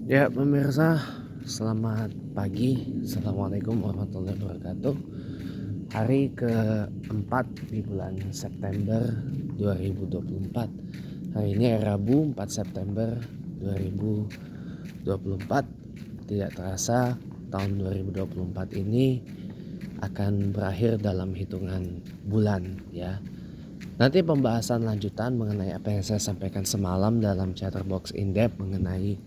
Ya pemirsa, selamat pagi. Assalamualaikum warahmatullahi wabarakatuh. Hari keempat di bulan September 2024. Hari ini Rabu 4 September 2024. Tidak terasa tahun 2024 ini akan berakhir dalam hitungan bulan ya. Nanti pembahasan lanjutan mengenai apa yang saya sampaikan semalam dalam Chatterbox In-Depth mengenai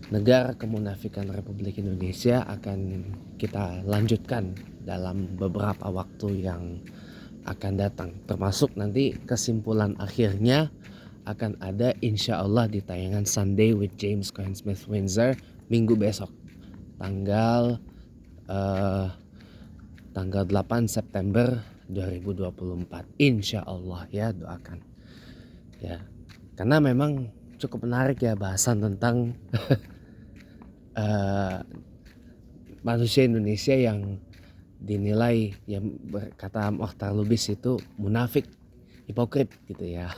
negara kemunafikan Republik Indonesia akan kita lanjutkan dalam beberapa waktu yang akan datang. Termasuk nanti kesimpulan akhirnya akan ada insya Allah di tayangan Sunday with James Cohen Smith Windsor minggu besok tanggal eh, tanggal 8 September 2024 insya Allah ya, doakan ya, karena memang cukup menarik ya bahasan tentang manusia Indonesia yang dinilai yang berkata Mokhtar Lubis itu munafik, hipokrit gitu ya.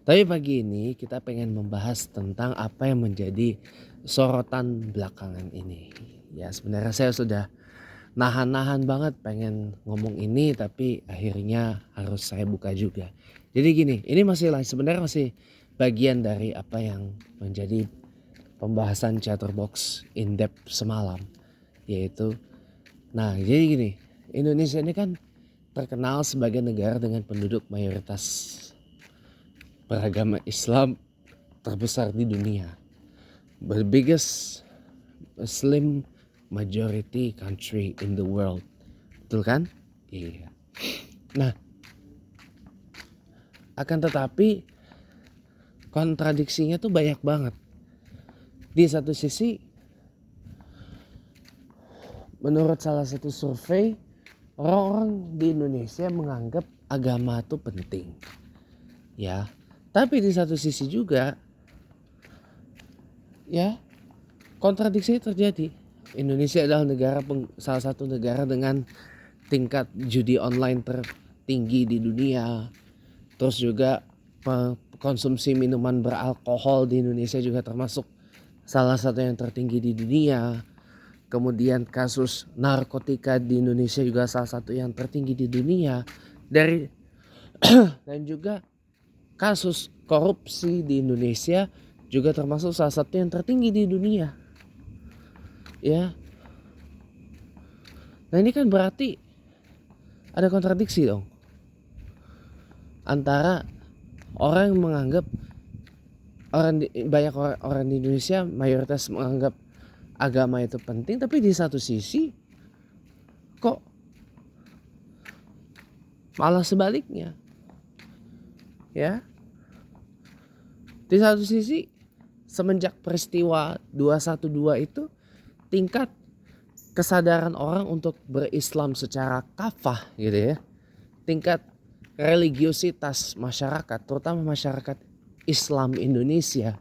Tapi pagi ini kita pengen membahas tentang apa yang menjadi sorotan belakangan ini. Ya sebenarnya saya sudah nahan-nahan banget pengen ngomong ini, tapi akhirnya harus saya buka juga. Jadi gini, ini sebenarnya masih bagian dari apa yang menjadi pembahasan Chatterbox In-Depth semalam, yaitu jadi gini, Indonesia ini kan terkenal sebagai negara dengan penduduk mayoritas beragama Islam terbesar di dunia. The biggest Muslim majority country in the world. Betul kan? Iya. Nah, akan tetapi kontradiksinya tuh banyak banget. Di satu sisi, menurut salah satu survei, orang-orang di Indonesia menganggap agama itu penting. Ya, tapi di satu sisi juga ya kontradiksi terjadi. Indonesia adalah salah satu negara dengan tingkat judi online tertinggi di dunia. Terus juga konsumsi minuman beralkohol di Indonesia juga termasuk salah satu yang tertinggi di dunia. Kemudian kasus narkotika di Indonesia juga salah satu yang tertinggi di dunia. Dan juga kasus korupsi di Indonesia juga termasuk salah satu yang tertinggi di dunia. Ya. Nah ini kan berarti ada kontradiksi dong. Antara orang yang menganggap banyak orang di Indonesia mayoritas menganggap agama itu penting, tapi di satu sisi kok malah sebaliknya. Ya. Di satu sisi semenjak peristiwa 212 itu tingkat kesadaran orang untuk berislam secara kafah gitu ya. Tingkat religiositas masyarakat, terutama masyarakat Islam Indonesia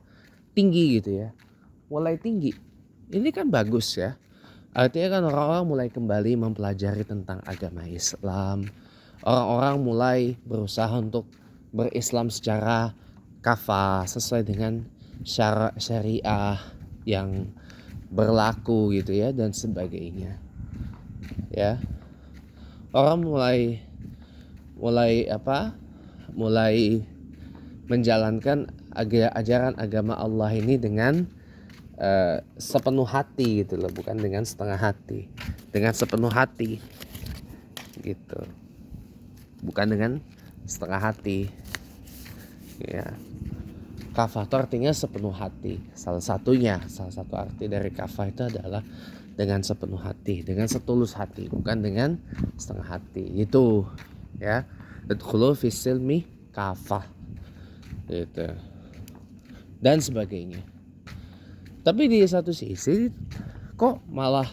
tinggi gitu ya. Mulai tinggi. Ini kan bagus ya. Artinya kan orang-orang mulai kembali mempelajari tentang agama Islam. Orang-orang mulai berusaha untuk berislam secara kafah sesuai dengan syariah yang berlaku gitu ya dan sebagainya. Ya. Orang mulai menjalankan ajaran agama Allah ini dengan sepenuh hati gitu loh, bukan dengan setengah hati, dengan sepenuh hati gitu, bukan dengan setengah hati ya. Kafah itu artinya sepenuh hati. Salah satu arti dari kafah itu adalah dengan sepenuh hati, dengan setulus hati, bukan dengan setengah hati gitu ya. Adkhulu fis silmi kafah gitu dan sebagainya. Tapi di satu sisi kok malah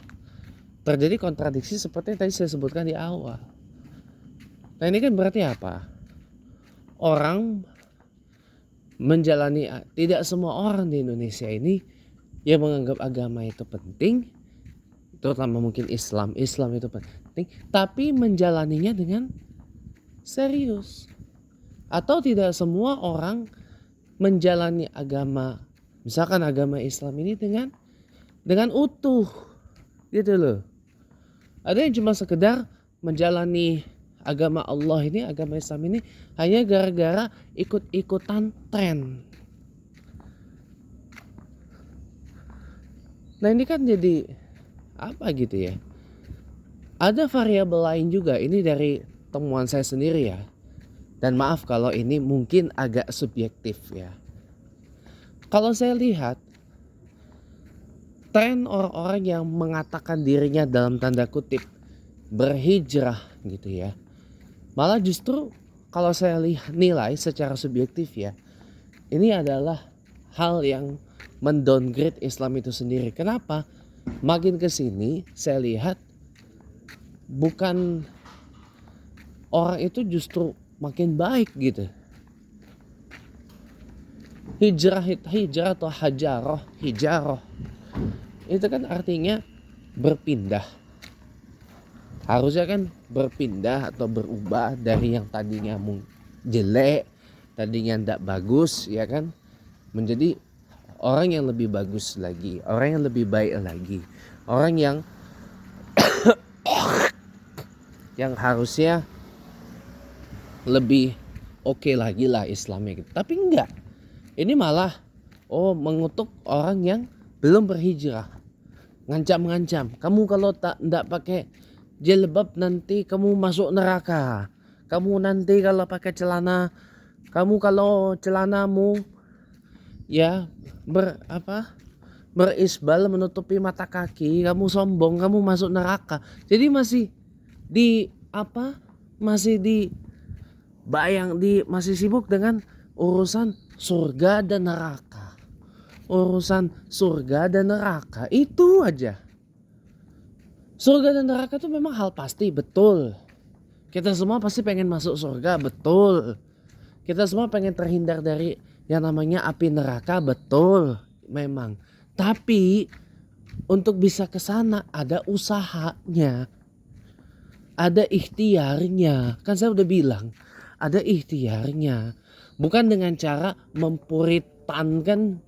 terjadi kontradiksi seperti yang tadi saya sebutkan di awal. Nah ini kan berarti apa? Orang menjalani, tidak semua orang di Indonesia ini yang menganggap agama itu penting, terutama mungkin Islam itu penting, tapi menjalaninya dengan serius. Atau tidak semua orang menjalani agama Misalkan agama Islam ini dengan utuh gitu loh. Ada yang cuma sekedar menjalani agama Allah ini, agama Islam ini hanya gara-gara ikut-ikutan tren. Nah ini kan jadi apa gitu ya. Ada variabel lain juga, ini dari temuan saya sendiri ya. Dan maaf kalau ini mungkin agak subjektif ya. Kalau saya lihat tren orang-orang yang mengatakan dirinya dalam tanda kutip berhijrah gitu ya, malah justru kalau saya nilai secara subjektif ya, ini adalah hal yang mendowngrade Islam itu sendiri. Kenapa? Makin kesini saya lihat bukan orang itu justru makin baik gitu. Hijrah atau hijarah itu kan artinya berpindah. Harusnya kan berpindah atau berubah dari yang tadinya jelek, tadinya tidak bagus ya kan, menjadi orang yang lebih bagus lagi, orang yang lebih baik lagi, orang yang harusnya lebih oke lagi lah Islamnya gitu. Tapi enggak, ini malah mengutuk orang yang belum berhijrah, ngancam-ngancam, kamu kalau tidak pakai jilbab nanti kamu masuk neraka, kamu nanti kalau pakai celana, kamu kalau celanamu ya berisbal menutupi mata kaki, kamu sombong, kamu masuk neraka. Jadi masih masih sibuk dengan urusan surga dan neraka. Urusan surga dan neraka itu aja. Surga dan neraka itu memang hal pasti, betul. Kita semua pasti pengen masuk surga, betul. Kita semua pengen terhindar dari yang namanya api neraka, betul. Memang. Tapi untuk bisa ke sana ada usahanya. Ada ikhtiarnya. Kan saya udah bilang, ada ikhtiarnya. Bukan dengan cara mempuritankan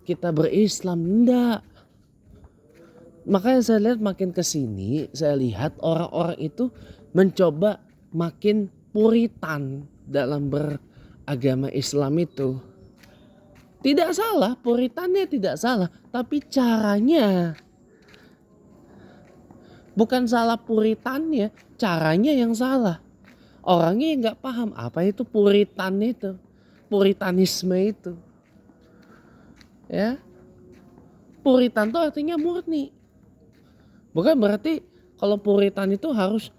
kita berislam, enggak. Makanya saya lihat makin kesini, saya lihat orang-orang itu mencoba makin puritan dalam beragama Islam itu. Tidak salah, puritannya tidak salah, tapi caranya. Bukan salah puritannya, caranya yang salah. Orangnya yang gak paham apa itu puritan itu, puritanisme itu. Ya, puritan itu artinya murni. Bukan berarti kalau puritan itu harus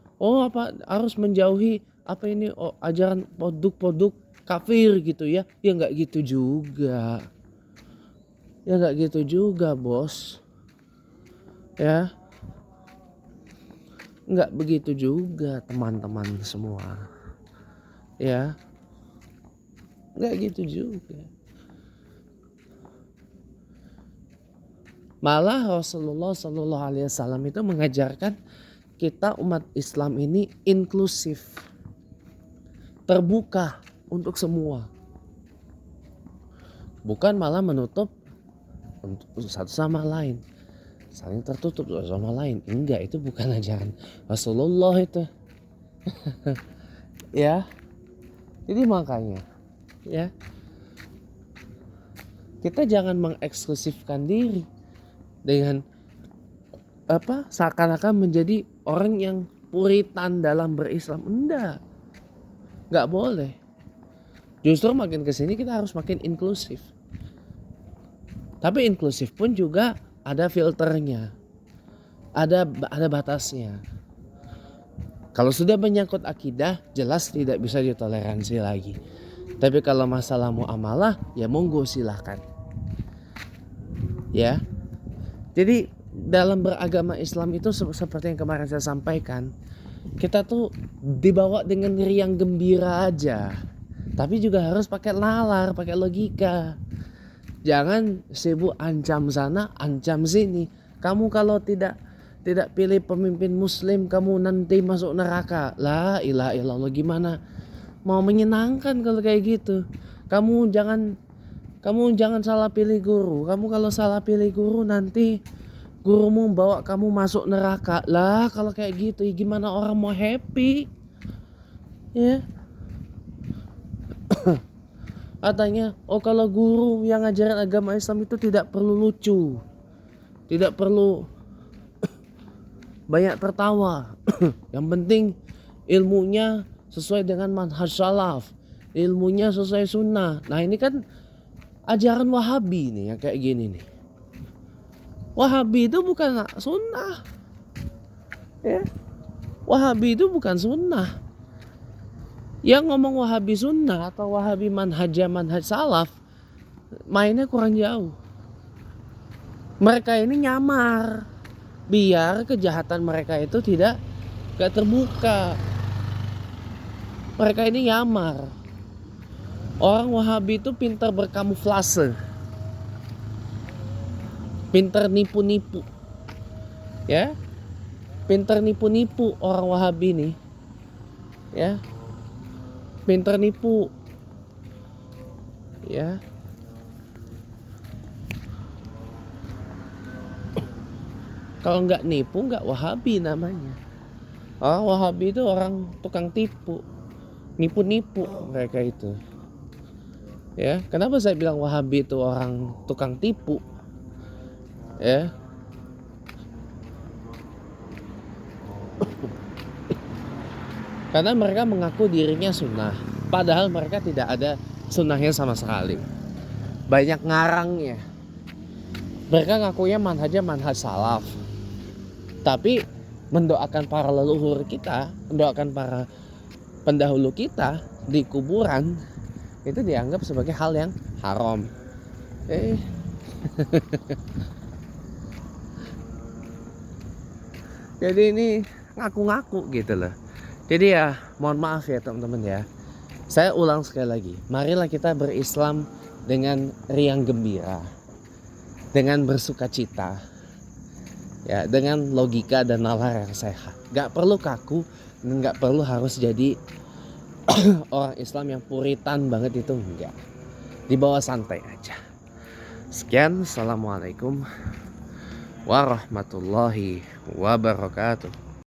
menjauhi ajaran produk kafir gitu ya. Ya nggak gitu juga. Ya nggak gitu juga, bos. Ya, nggak begitu juga teman-teman semua. Ya, nggak gitu juga. Malah Rasulullah SAW itu mengajarkan kita umat Islam ini inklusif, terbuka untuk semua, bukan malah menutup untuk satu sama lain, saling tertutup satu sama lain. Enggak, itu bukan ajaran Rasulullah itu. Ya, jadi makanya ya kita jangan mengeksklusifkan diri dengan seakan-akan menjadi orang yang puritan dalam berislam. Enggak boleh. Justru makin kesini kita harus makin inklusif. Tapi inklusif pun juga ada filternya, ada batasnya. Kalau sudah menyangkut akidah, jelas tidak bisa ditoleransi lagi. Tapi kalau masalah muamalah, ya monggo silahkan. Ya. Jadi dalam beragama Islam itu seperti yang kemarin saya sampaikan, kita tuh dibawa dengan riang gembira aja. Tapi juga harus pakai nalar, pakai logika. Jangan sibuk ancam sana, ancam sini. Kamu kalau tidak pilih pemimpin muslim, kamu nanti masuk neraka. La ilaha illallah, gimana mau menyenangkan kalau kayak gitu? Kamu jangan Kamu jangan salah pilih guru. Kamu kalau salah pilih guru nanti gurumu bawa kamu masuk neraka. Lah kalau kayak gitu gimana orang mau happy? Ya. Katanya, oh kalau guru yang ngajarin agama Islam itu tidak perlu lucu. Tidak perlu banyak tertawa. Yang penting ilmunya sesuai dengan manhaj salaf. Ilmunya sesuai sunnah. Nah ini kan ajaran Wahabi nih yang kayak gini nih. Wahabi itu bukan sunnah. Ya. Wahabi itu bukan sunnah. Yang ngomong Wahabi sunnah atau Wahabi manhaj salaf, mainnya kurang jauh. Mereka ini nyamar biar kejahatan mereka itu tidak terbuka. Mereka ini nyamar. Orang Wahabi itu pintar berkamuflase, pintar nipu-nipu, ya, pintar nipu-nipu orang Wahabi nih, ya, pintar nipu, ya. Kalau nggak nipu nggak Wahabi namanya. Orang Wahabi itu orang tukang tipu, nipu-nipu mereka itu. Ya, kenapa saya bilang Wahabi itu orang tukang tipu? Ya. Karena mereka mengaku dirinya sunnah, padahal mereka tidak ada sunnahnya sama sekali. Banyak ngarangnya. Mereka ngakunya manhaj salaf. Tapi mendoakan para leluhur kita, mendoakan para pendahulu kita di kuburan itu dianggap sebagai hal yang haram. Jadi ini ngaku-ngaku gitu loh. Jadi ya mohon maaf ya teman-teman ya. Saya ulang sekali lagi, marilah kita berislam dengan riang gembira, dengan bersukacita, ya, dengan logika dan nalar yang sehat. Gak perlu kaku dan gak perlu harus jadi orang Islam yang puritan banget, itu enggak. Dibawa santai aja. Sekian, assalamualaikum warahmatullahi wabarakatuh.